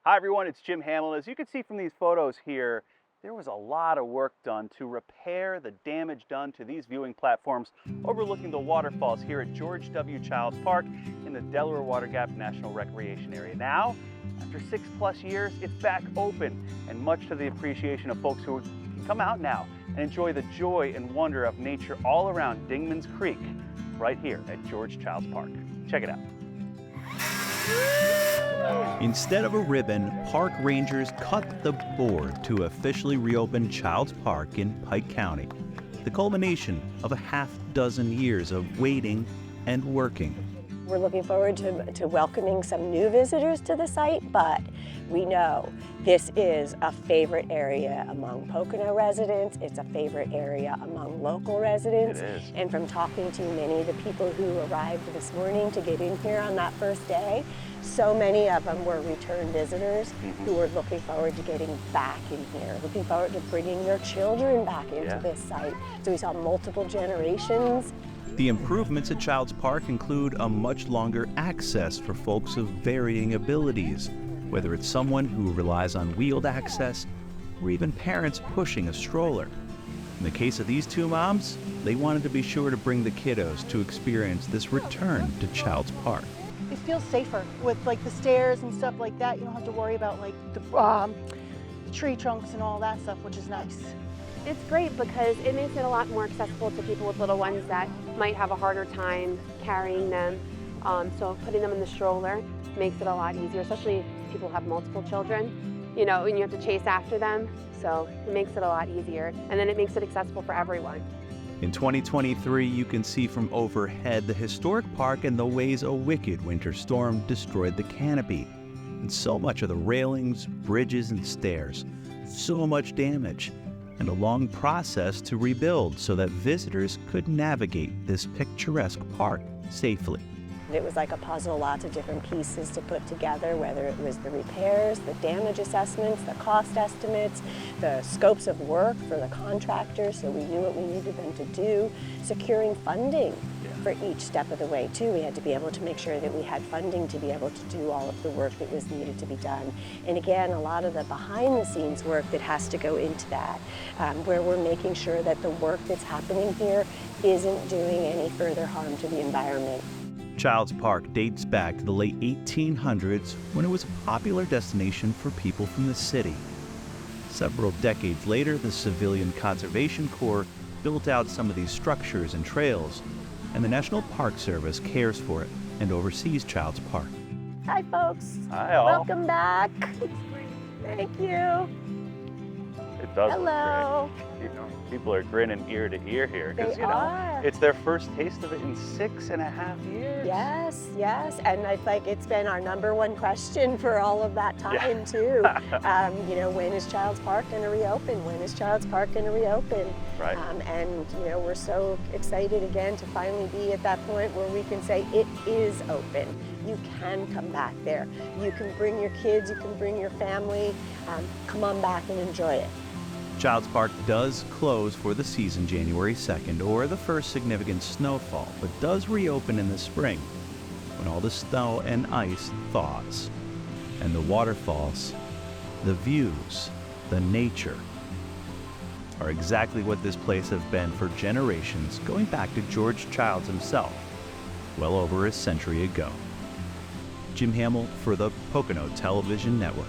Hi everyone, it's Jim Hamill. As you can see from these photos here, there was a lot of work done to repair the damage done to these viewing platforms overlooking the waterfalls here at George W. Childs Park in the Delaware Water Gap National Recreation Area. Now, after 6+ years, it's back open, and much to the appreciation of folks who can come out now and enjoy the joy and wonder of nature all around Dingman's Creek, right here at George Childs Park. Check it out. Instead of a ribbon, park rangers cut the board to officially reopen Childs Park in Pike County, the culmination of a half-dozen years of waiting and working. We're looking forward to welcoming some new visitors to the site, but we know this is a favorite area among Pocono residents. It's a favorite area among local residents. It is. And from talking to many of the people who arrived this morning to get in here on that first day, so many of them were return visitors who were looking forward to getting back in here, looking forward to bringing their children back into this site. So we saw multiple generations. The improvements at Childs Park include a much longer access for folks of varying abilities, whether it's someone who relies on wheeled access or even parents pushing a stroller. In the case of these two moms, they wanted to be sure to bring the kiddos to experience this return to Childs Park. It feels safer with like the stairs and stuff like that. You don't have to worry about like the tree trunks and all that stuff, which is nice. It's great because it makes it a lot more accessible to people with little ones that might have a harder time carrying them. So putting them in the stroller makes it a lot easier, especially if people have multiple children, you know, and you have to chase after them. So it makes it a lot easier. And then it makes it accessible for everyone. In 2023, you can see from overhead the historic park and the ways a wicked winter storm destroyed the canopy. And so much of the railings, bridges, and stairs. So much damage. And a long process to rebuild so that visitors could navigate this picturesque park safely. It was like a puzzle, lots of different pieces to put together, whether it was the repairs, the damage assessments, the cost estimates, the scopes of work for the contractors, so we knew what we needed them to do, securing funding for each step of the way too. We had to be able to make sure that we had funding to be able to do all of the work that was needed to be done. And again, a lot of the behind the scenes work that has to go into that, where we're making sure that the work that's happening here isn't doing any further harm to the environment. Childs Park dates back to the late 1800s when it was a popular destination for people from the city. Several decades later, the Civilian Conservation Corps built out some of these structures and trails, and the National Park Service cares for it and oversees Childs Park. Hi folks. Hi all. Welcome back. Thank you. It does Hello. look great. You know, people are grinning ear to ear here because They you know are. it's their first taste of it in 6.5 years. Yes, yes, and I like it's been our #1 question for all of that time too. You know, when is Childs Park going to reopen? When is Childs Park going to reopen? Right. And you know, we're so excited again to finally be at that point where we can say it is open. You can come back there. You can bring your kids. You can bring your family. Come on back and enjoy it. Childs Park does close for the season January 2nd, or the first significant snowfall, but does reopen in the spring when all the snow and ice thaws. And the waterfalls, the views, the nature are exactly what this place has been for generations, going back to George Childs himself, well over a century ago. Jim Hamill for the Pocono Television Network.